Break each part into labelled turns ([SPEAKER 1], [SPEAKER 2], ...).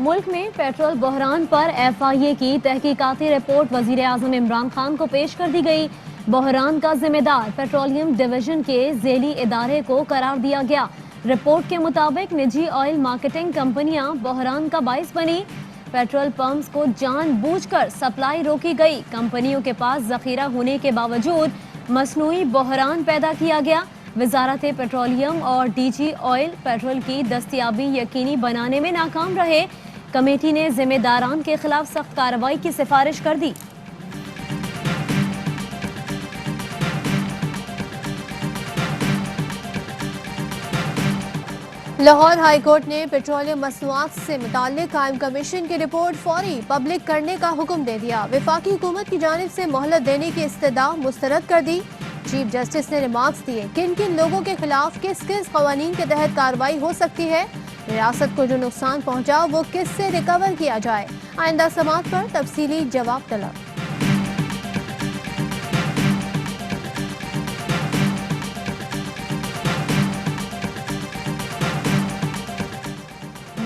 [SPEAKER 1] मुल्क में पेट्रोल बहरान पर FIA की तहकीकाती रिपोर्ट वजीर आजम इमरान खान को पेश कर दी गई। बहरान का जिम्मेदार पेट्रोलियम डिवीजन के झेली इदारे को करार दिया गया। रिपोर्ट के मुताबिक निजी ऑयल मार्केटिंग कंपनियां बहरान का बाइस बनी। पेट्रोल पंप्स को जानबूझकर सप्लाई रोकी गई। कंपनियों के पास जखीरा होने के बावजूद मसनूई बहरान पैदा किया गया। वजारत पेट्रोलियम और DG ऑयल पेट्रोल की दस्तयाबी यकीनी बनाने में नाकाम रहे। कमेटी ने जिम्मेदारान के खिलाफ सख्त कार्रवाई की सिफारिश कर दी।
[SPEAKER 2] लाहौर हाई कोर्ट ने पेट्रोलियम मसनूआत से मुताल्लिक कायम कमीशन की रिपोर्ट फौरी पब्लिक करने का हुक्म दे दिया। वफाकी हुकूमत की जानिब से मोहलत देने की इस्तदा मुस्तरद कर दी। चीफ जस्टिस ने रिमार्क्स दिए किन किन लोगों के खिलाफ किस किस कवानीन के तहत कार्रवाई हो सकती है, रियासत को जो नुकसान पहुंचा वो किससे रिकवर किया जाए। आइंदा समात पर तफसीली जवाब तलब।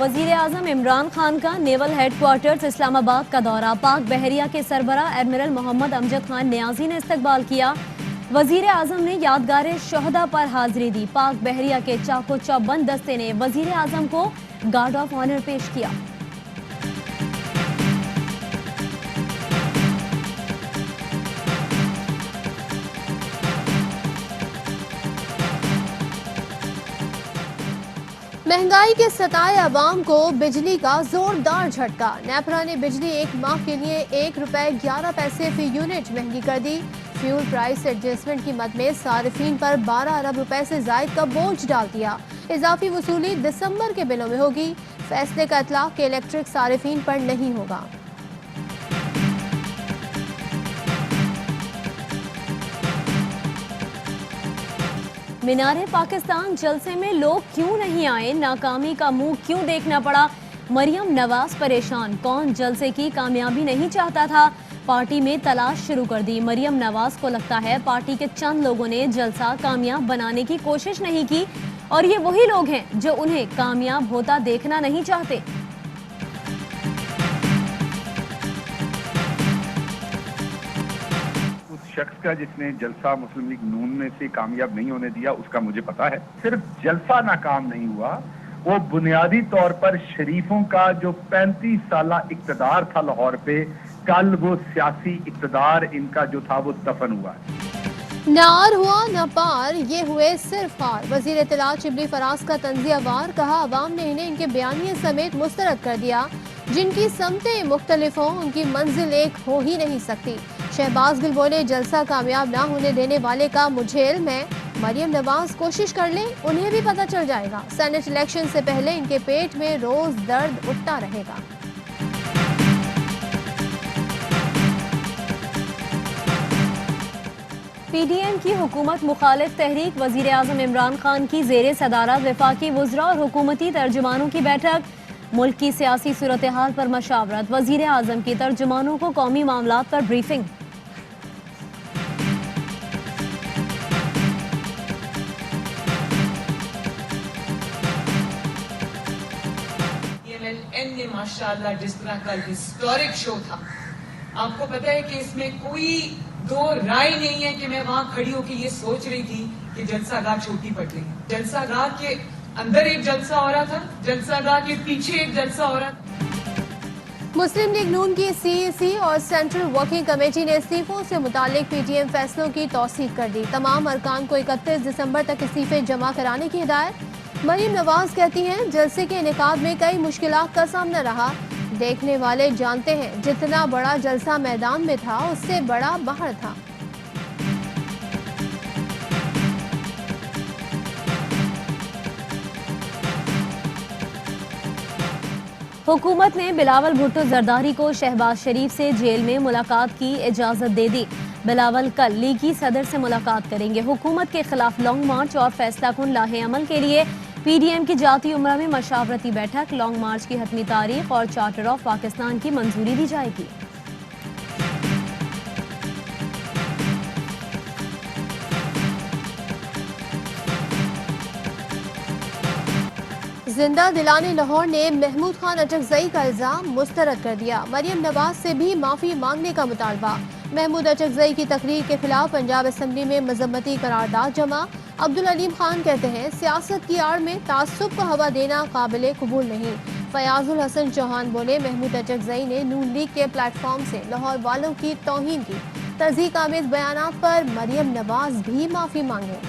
[SPEAKER 1] वजीर आजम इमरान खान का नेवल हेडक्वार्टर्स इस्लामाबाद का दौरा। पाक बहरिया के सरबरा एडमिरल मोहम्मद अमजद खान नियाजी ने इस्तकबाल किया। वजीर आजम ने यादगार शहदा पर हाजिरी दी। पाक बहरिया के चाको चौबंद दस्ते ने वजीर आजम को गार्ड ऑफ ऑनर पेश किया।
[SPEAKER 2] महंगाई के सताए अवाम को बिजली का जोरदार झटका। नेपरा ने बिजली एक माह के लिए ₹1.11 फी यूनिट महंगी कर दी। फ्यूल प्राइस एडजस्टमेंट की मद में सारिफीन पर 12 अरब रुपए से जायद का बोझ डाल दिया। इजाफी वसूली दिसंबर के बिलों में होगी। फैसले का इतलाक के इलेक्ट्रिक सारिफीन पर नहीं होगा।
[SPEAKER 1] मीनारे पाकिस्तान जलसे में लोग क्यों नहीं आए, नाकामी का मुंह क्यों देखना पड़ा। मरियम नवाज परेशान, कौन जलसे की कामयाबी नहीं चाहता था। पार्टी में तलाश शुरू कर दी। मरियम नवाज को लगता है पार्टी के चंद लोगों ने जलसा कामयाब बनाने की कोशिश नहीं की और ये वही लोग हैं जो उन्हें कामयाब होता देखना नहीं चाहते।
[SPEAKER 3] शख्स का जिसने जलसा मुस्लिम लीग नून में से कामयाब नहीं होने दिया उसका मुझे पता है। सिर्फ जलसा नाकाम नहीं हुआ, वो बुनियादी तौर पर शरीफों का जो 35 साला इक्तदार था लाहौर पे, कल वो सियासी इक्तदार इनका जो था वो दफन हुआ है।
[SPEAKER 2] नार हुआ न पार, ये हुए सिर्फ हार। वजीर इत्तलात शिबली फराज का तंजियावार, कहा अवाम ने इन्हें इनके बयानिए समेत मुस्तरद कर दिया। जिनकी समतें मुख्तलिफ हों उनकी मंजिल एक हो ही नहीं सकती। शहबाज गिल बोले जलसा कामयाब ना होने देने वाले का मुझे इल्म है। मरियम नवाज कोशिश कर लें, उन्हें भी पता चल जाएगा। सेनेट इलेक्शन से पहले इनके पेट में रोज दर्द उठता रहेगा।
[SPEAKER 1] PDM की हुकूमत मुखालिफ तहरीक वजीर आजम इमरान खान की जेर सदारत वफाकी वज़रा और हुकूमती तर्जुमानों की बैठक। मुल्क की सियासी सूरत हाल पर मशावरत। वजीर आजम की तर्जुमानों को कौमी मामलात पर ब्रीफिंग।
[SPEAKER 4] PMLN ने माशाअल्लाह जिस तरह का हिस्टोरिक शो था, आपको पता है कि इसमें कोई दो राय नहीं है कि मैं वहां खड़ी होकर ये सोच रही थी कि जलसागाह छोटी पड़ गई। जलसागाह के अंदर एक जलसा हो रहा था, जलसागाह के पीछे एक जलसा हो रहा था।
[SPEAKER 2] मुस्लिम लीग नून की CEC और सेंट्रल वर्किंग कमेटी ने इस्तीफों से मुतालिक PTM फैसलों की तौसीक कर दी। तमाम अरकान को 31 दिसंबर तक इस्तीफे जमा कराने की हिदायत। मरियम नवाज कहती हैं जलसे के इनेकाद में कई मुश्किलात का सामना रहा। देखने वाले जानते हैं जितना बड़ा जलसा मैदान में था उससे बड़ा बाहर था।
[SPEAKER 1] हुकूमत ने बिलावल भुट्टो जरदारी को शहबाज शरीफ से जेल में मुलाकात की इजाजत दे दी। बिलावल कल लीगी सदर से मुलाकात करेंगे। हुकूमत के खिलाफ लॉन्ग मार्च और फैसला कुन लाहे अमल के लिए PDM की जाती उम्रा में मशावरती बैठक। लॉन्ग मार्च की हतमी तारीख और चार्टर ऑफ पाकिस्तान की मंजूरी दी जाएगी।
[SPEAKER 2] जिंदा दिलाने लाहौर ने महमूद खान अचकजई का इल्जाम मुस्तरद कर दिया। मरियम नवाज से भी माफी मांगने का मुतालबा। महमूद अचकजई की तकरीर के खिलाफ पंजाब असम्बली में मजम्मती करारदाद जमा। अब्दुल अलीम खान कहते हैं सियासत की आड़ में तासुब को हवा देना काबिल कबूल नहीं। फयाजुल हसन चौहान बोले महमूद अचकजई ने नून लीग के प्लेटफॉर्म से लाहौर वालों की तौहीन की। तज़ीक आमेज बयानात पर मरियम नवाज भी माफी मांगे।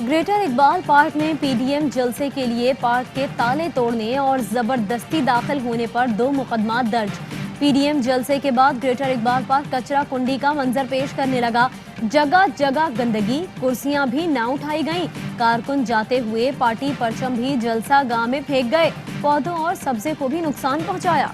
[SPEAKER 1] ग्रेटर इकबाल पार्क में पीडीएम जलसे के लिए पार्क के ताले तोड़ने और जबरदस्ती दाखिल होने पर 2 मुकदमा दर्ज। पीडीएम जलसे के बाद ग्रेटर इकबाल पार्क कचरा कुंडी का मंजर पेश करने लगा। जगह जगह गंदगी, कुर्सियां भी ना उठाई गईं। कारकुन जाते हुए पार्टी परचम भी जलसा गाह में फेंक गए। पौधों और सब्जे को भी नुकसान पहुंचाया।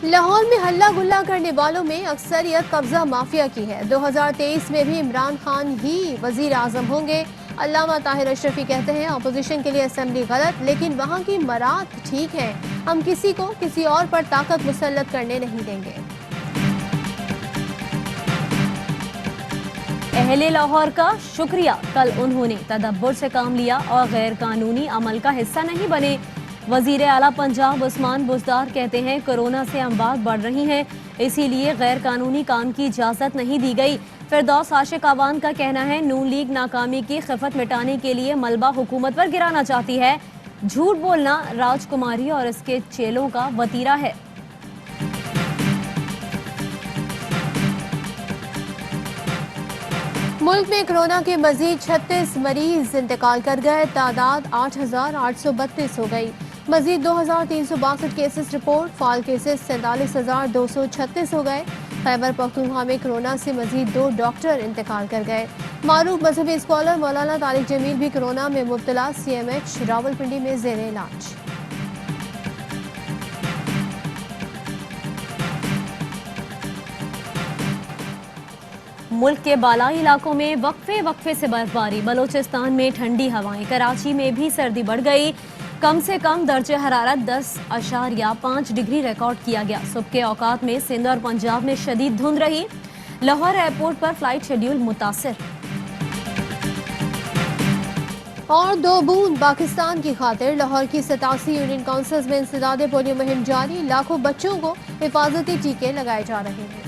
[SPEAKER 2] लाहौर में हल्ला गुल्ला करने वालों में अक्सरियत कब्जा माफिया की है। 2023 में भी इमरान खान ही वजीर आजम होंगे। अल्लामा ताहिर अशरफी कहते हैं अपोजिशन के लिए असेंबली गलत, लेकिन वहाँ की मरात ठीक है। हम किसी को किसी और पर ताकत मुसल्लत करने नहीं देंगे।
[SPEAKER 1] अहले लाहौर का शुक्रिया, कल उन्होंने तदब्बुर से काम लिया और गैर कानूनी अमल का हिस्सा नहीं बने। वजीर आला पंजाब उस्मान बुज़दार कहते हैं कोरोना से अमवात बढ़ रही हैं, इसीलिए गैर कानूनी काम की इजाज़त नहीं दी गई। फिरदौस आशिक आवान का कहना है नून लीग नाकामी की खिफत मिटाने के लिए मलबा हुकूमत पर गिराना चाहती है। झूठ बोलना राजकुमारी और इसके चेलों का वतीरा है।
[SPEAKER 2] मुल्क में कोरोना के मजीद 36 मरीज इंतकाल कर गए। तादाद 8,832 हो गई। मजीद 2,362 केसेस रिपोर्ट। फाल केसेस 47,236 हो गए। खैबर पख्तूनख्वा में कोरोना से मजीद 2 डॉक्टर इंतकाल कर गए। मारूफ मजहबी स्कॉलर मौलाना तारिक जमील भी कोरोना में मुब्तला। CMH रावलपिंडी में जेर इलाज।
[SPEAKER 1] मुल्क के बालाई इलाकों में वक्फे से बर्फबारी। बलोचिस्तान में ठंडी हवाएं। कराची में भी सर्दी बढ़ गई। कम से कम दर्जे हरारत 10.5 डिग्री रिकॉर्ड किया गया। सुबह के औकात में सिंध और पंजाब में शदीद धुंध रही। लाहौर एयरपोर्ट पर फ्लाइट शेड्यूल मुतासिर।
[SPEAKER 2] और 2 बूंद पाकिस्तान की खातिर लाहौर की 87 यूनियन काउंसिल्स में इंसदादे पोलियो मुहिम जारी। लाखों बच्चों को हिफाजती टीके लगाए जा रहे हैं।